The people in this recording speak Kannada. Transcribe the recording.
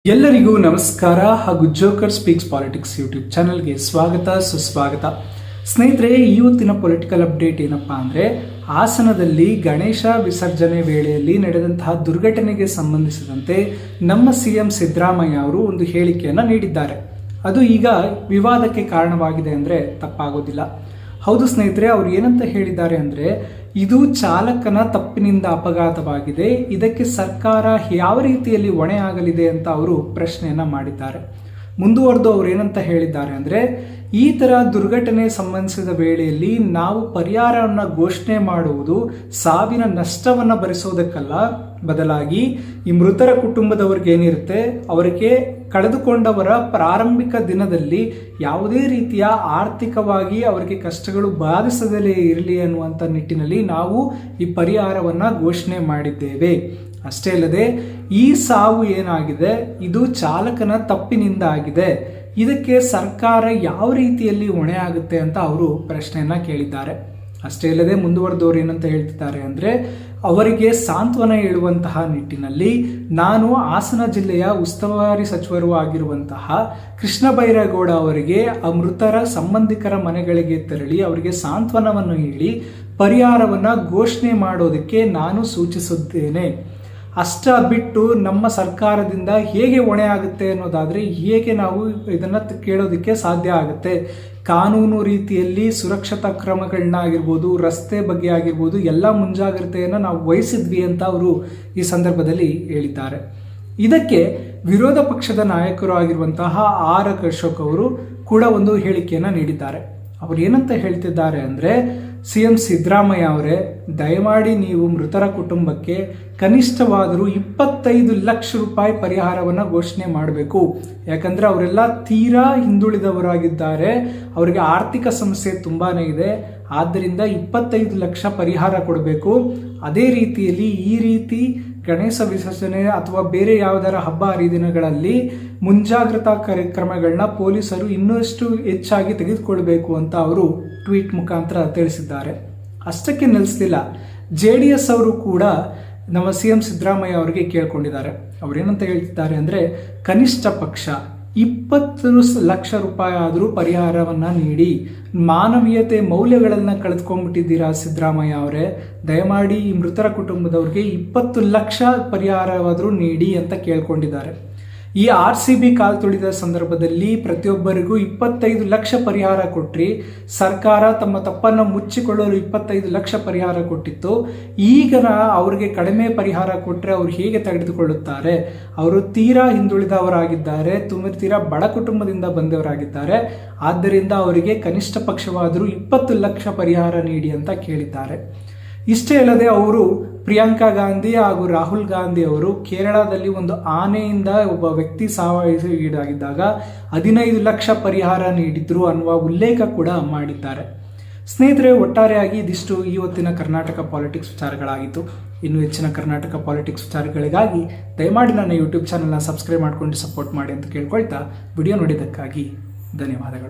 ಎಲ್ಲರಿಗೂ ನಮಸ್ಕಾರ ಹಾಗೂ ಜೋಕರ್ ಸ್ಪೀಕ್ಸ್ ಪಾಲಿಟಿಕ್ಸ್ ಯೂಟ್ಯೂಬ್ ಚಾನಲ್ಗೆ ಸ್ವಾಗತ ಸುಸ್ವಾಗತ. ಸ್ನೇಹಿತರೆ, ಇವತ್ತಿನ ಪೊಲಿಟಿಕಲ್ ಅಪ್ಡೇಟ್ ಏನಪ್ಪಾ ಅಂದರೆ, ಹಾಸನದಲ್ಲಿ ಗಣೇಶ ವಿಸರ್ಜನೆ ವೇಳೆಯಲ್ಲಿ ನಡೆದಂತಹ ದುರ್ಘಟನೆಗೆ ಸಂಬಂಧಿಸಿದಂತೆ ನಮ್ಮ CM ಸಿದ್ದರಾಮಯ್ಯ ಅವರು ಒಂದು ಹೇಳಿಕೆಯನ್ನು ನೀಡಿದ್ದಾರೆ. ಅದು ಈಗ ವಿವಾದಕ್ಕೆ ಕಾರಣವಾಗಿದೆ ಅಂದರೆ ತಪ್ಪಾಗೋದಿಲ್ಲ. ಹೌದು ಸ್ನೇಹಿತರೆ, ಅವರು ಏನಂತ ಹೇಳಿದ್ದಾರೆ ಅಂದರೆ, ಇದು ಚಾಲಕನ ತಪ್ಪಿನಿಂದ ಅಪಘಾತವಾಗಿದೆ, ಇದಕ್ಕೆ ಸರ್ಕಾರ ಯಾವ ರೀತಿಯಲ್ಲಿ ಹೊಣೆ ಆಗಲಿದೆ ಅಂತ ಅವರು ಪ್ರಶ್ನೆಯನ್ನ ಮಾಡಿದ್ದಾರೆ. ಮುಂದುವರೆದು ಅವರು ಏನಂತ ಹೇಳಿದ್ದಾರೆ ಅಂದರೆ, ಈ ಥರ ದುರ್ಘಟನೆ ಸಂಬಂಧಿಸಿದ ವೇಳೆಯಲ್ಲಿ ನಾವು ಪರಿಹಾರವನ್ನು ಘೋಷಣೆ ಮಾಡುವುದು ಸಾವಿನ ನಷ್ಟವನ್ನು ಭರಿಸೋದಕ್ಕಲ್ಲ, ಬದಲಾಗಿ ಈ ಮೃತರ ಕುಟುಂಬದವ್ರಿಗೆ ಏನಿರುತ್ತೆ ಅವರಿಗೆ ಕಳೆದುಕೊಂಡವರ ಪ್ರಾರಂಭಿಕ ದಿನದಲ್ಲಿ ಯಾವುದೇ ರೀತಿಯ ಆರ್ಥಿಕವಾಗಿ ಅವರಿಗೆ ಕಷ್ಟಗಳು ಬಾಧಿಸದಲೇ ಇರಲಿ ಅನ್ನುವಂಥ ನಿಟ್ಟಿನಲ್ಲಿ ನಾವು ಈ ಪರಿಹಾರವನ್ನು ಘೋಷಣೆ ಮಾಡಿದ್ದೇವೆ. ಅಷ್ಟೇ ಅಲ್ಲದೆ ಈ ಸಾವು ಏನಾಗಿದೆ ಇದು ಚಾಲಕನ ತಪ್ಪಿನಿಂದ ಆಗಿದೆ, ಇದಕ್ಕೆ ಸರ್ಕಾರ ಯಾವ ರೀತಿಯಲ್ಲಿ ಹೊಣೆ ಆಗುತ್ತೆ ಅಂತ ಅವರು ಪ್ರಶ್ನೆಯನ್ನ ಕೇಳಿದ್ದಾರೆ. ಅಷ್ಟೇ ಅಲ್ಲದೆ ಮುಂದುವರೆದವರು ಏನಂತ ಹೇಳ್ತಿದ್ದಾರೆ ಅಂದರೆ, ಅವರಿಗೆ ಸಾಂತ್ವನ ಹೇಳುವಂತಹ ನಿಟ್ಟಿನಲ್ಲಿ ನಾನು ಹಾಸನ ಜಿಲ್ಲೆಯ ಉಸ್ತುವಾರಿ ಸಚಿವರು ಆಗಿರುವಂತಹ ಕೃಷ್ಣ ಬೈರೇಗೌಡ ಅವರಿಗೆ ಆ ಮೃತರ ಸಂಬಂಧಿಕರ ಮನೆಗಳಿಗೆ ತೆರಳಿ ಅವರಿಗೆ ಸಾಂತ್ವನವನ್ನು ಹೇಳಿ ಪರಿಹಾರವನ್ನು ಘೋಷಣೆ ಮಾಡೋದಕ್ಕೆ ನಾನು ಸೂಚಿಸುತ್ತೇನೆ. ಅಷ್ಟ ಬಿಟ್ಟು ನಮ್ಮ ಸರ್ಕಾರದಿಂದ ಹೇಗೆ ಹೊಣೆ ಆಗುತ್ತೆ ಅನ್ನೋದಾದರೆ ಹೇಗೆ ನಾವು ಇದನ್ನು ಕೇಳೋದಕ್ಕೆ ಸಾಧ್ಯ ಆಗುತ್ತೆ? ಕಾನೂನು ರೀತಿಯಲ್ಲಿ ಸುರಕ್ಷತಾ ಕ್ರಮಗಳನ್ನ ಆಗಿರ್ಬೋದು, ರಸ್ತೆ ಬಗ್ಗೆ ಆಗಿರ್ಬೋದು, ಎಲ್ಲ ಮುಂಜಾಗ್ರತೆಯನ್ನು ನಾವು ವಹಿಸಿದ್ವಿ ಅಂತ ಅವರು ಈ ಸಂದರ್ಭದಲ್ಲಿ ಹೇಳಿದ್ದಾರೆ. ಇದಕ್ಕೆ ವಿರೋಧ ಪಕ್ಷದ ನಾಯಕರು ಆಗಿರುವಂತಹ ಆರ್ ಅಶೋಕ್ ಅವರು ಕೂಡ ಒಂದು ಹೇಳಿಕೆಯನ್ನು ನೀಡಿದ್ದಾರೆ. ಅವರು ಏನಂತ ಹೇಳ್ತಿದ್ದಾರೆ ಅಂದರೆ, CM ಸಿದ್ದರಾಮಯ್ಯ ಅವರೇ, ದಯಮಾಡಿ ನೀವು ಮೃತರ ಕುಟುಂಬಕ್ಕೆ ಕನಿಷ್ಠವಾದರೂ 25 ಲಕ್ಷ ರೂಪಾಯಿ ಪರಿಹಾರವನ್ನು ಘೋಷಣೆ ಮಾಡಬೇಕು. ಯಾಕಂದರೆ ಅವರೆಲ್ಲ ತೀರಾ ಹಿಂದುಳಿದವರಾಗಿದ್ದಾರೆ, ಅವರಿಗೆ ಆರ್ಥಿಕ ಸಮಸ್ಯೆ ತುಂಬಾ ಇದೆ. ಆದ್ದರಿಂದ 25 ಲಕ್ಷ ಪರಿಹಾರ ಕೊಡಬೇಕು. ಅದೇ ರೀತಿಯಲ್ಲಿ ಈ ರೀತಿ ಗಣೇಶ ವಿಸರ್ಜನೆ ಅಥವಾ ಬೇರೆ ಯಾವುದರ ಹಬ್ಬ ಹರಿದಿನಗಳಲ್ಲಿ ಮುಂಜಾಗ್ರತಾ ಕ್ರಮಗಳನ್ನ ಪೊಲೀಸರು ಇನ್ನಷ್ಟು ಹೆಚ್ಚಾಗಿ ತೆಗೆದುಕೊಳ್ಬೇಕು ಅಂತ ಅವರು ಟ್ವೀಟ್ ಮುಖಾಂತರ ತಿಳಿಸಿದ್ದಾರೆ. ಅಷ್ಟಕ್ಕೆ ನಿಲ್ಲಿಸಲಿಲ್ಲ, JDS ಅವರು ಕೂಡ ನಮ್ಮ CM ಸಿದ್ದರಾಮಯ್ಯ ಅವರಿಗೆ ಕೇಳ್ಕೊಂಡಿದ್ದಾರೆ. ಅವರೇನಂತ ಹೇಳ್ತಿದ್ದಾರೆ ಅಂದರೆ, ಕನಿಷ್ಠ ಪಕ್ಷ 20 ಲಕ್ಷ ರೂಪಾಯಿ ಆದರೂ ಪರಿಹಾರವನ್ನು ನೀಡಿ. ಮಾನವೀಯತೆ ಮೌಲ್ಯಗಳನ್ನು ಕಳೆದುಕೊಂಡ್ಬಿಟ್ಟಿದ್ದೀರಾ ಸಿದ್ದರಾಮಯ್ಯ ಅವರೇ, ದಯಮಾಡಿ ಈ ಮೃತರ ಕುಟುಂಬದವ್ರಿಗೆ 20 ಲಕ್ಷ ಪರಿಹಾರವಾದರೂ ನೀಡಿ ಅಂತ ಕೇಳ್ಕೊಂಡಿದ್ದಾರೆ. ಈ RCB ಕಾಲ್ ತುಳಿದ ಸಂದರ್ಭದಲ್ಲಿ ಪ್ರತಿಯೊಬ್ಬರಿಗೂ 25 ಲಕ್ಷ ಪರಿಹಾರ ಕೊಟ್ರಿ. ಸರ್ಕಾರ ತಮ್ಮ ತಪ್ಪನ್ನು ಮುಚ್ಚಿಕೊಳ್ಳಲು 25 ಲಕ್ಷ ಪರಿಹಾರ ಕೊಟ್ಟಿತ್ತು. ಈಗ ಅವರಿಗೆ ಕಡಿಮೆ ಪರಿಹಾರ ಕೊಟ್ಟರೆ ಅವ್ರು ಹೇಗೆ ತೆಗೆದುಕೊಳ್ಳುತ್ತಾರೆ? ಅವರು ತೀರಾ ಹಿಂದುಳಿದವರಾಗಿದ್ದಾರೆ, ತೀರಾ ಬಡ ಕುಟುಂಬದಿಂದ ಬಂದವರಾಗಿದ್ದಾರೆ. ಆದ್ದರಿಂದ ಅವರಿಗೆ ಕನಿಷ್ಠ ಪಕ್ಷವಾದರೂ 20 ಲಕ್ಷ ಪರಿಹಾರ ನೀಡಿ ಅಂತ ಕೇಳಿದ್ದಾರೆ. ಇಷ್ಟೇ ಅಲ್ಲದೆ ಅವರು ಪ್ರಿಯಾಂಕಾ ಗಾಂಧಿ ಹಾಗೂ ರಾಹುಲ್ ಗಾಂಧಿ ಅವರು ಕೇರಳದಲ್ಲಿ ಒಂದು ಆನೆಯಿಂದ ಒಬ್ಬ ವ್ಯಕ್ತಿ ಸಾವೀಡಾಗಿದ್ದಾಗ 15 ಲಕ್ಷ ಪರಿಹಾರ ನೀಡಿದ್ರು ಅನ್ನುವ ಉಲ್ಲೇಖ ಕೂಡ ಮಾಡಿದ್ದಾರೆ. ಸ್ನೇಹಿತರೆ, ಒಟ್ಟಾರೆಯಾಗಿ ಇದಿಷ್ಟು ಇವತ್ತಿನ ಕರ್ನಾಟಕ ಪಾಲಿಟಿಕ್ಸ್ ವಿಚಾರಗಳಾಗಿತ್ತು. ಇನ್ನು ಹೆಚ್ಚಿನ ಕರ್ನಾಟಕ ಪಾಲಿಟಿಕ್ಸ್ ವಿಚಾರಗಳಿಗಾಗಿ ದಯಮಾಡಿ ನನ್ನ ಯೂಟ್ಯೂಬ್ ಚಾನಲ್ನ ಸಬ್ಸ್ಕ್ರೈಬ್ ಮಾಡ್ಕೊಂಡು ಸಪೋರ್ಟ್ ಮಾಡಿ ಅಂತ ಕೇಳ್ಕೊಳ್ತಾ ವಿಡಿಯೋ ನೋಡಿದ್ದಕ್ಕಾಗಿ ಧನ್ಯವಾದಗಳು.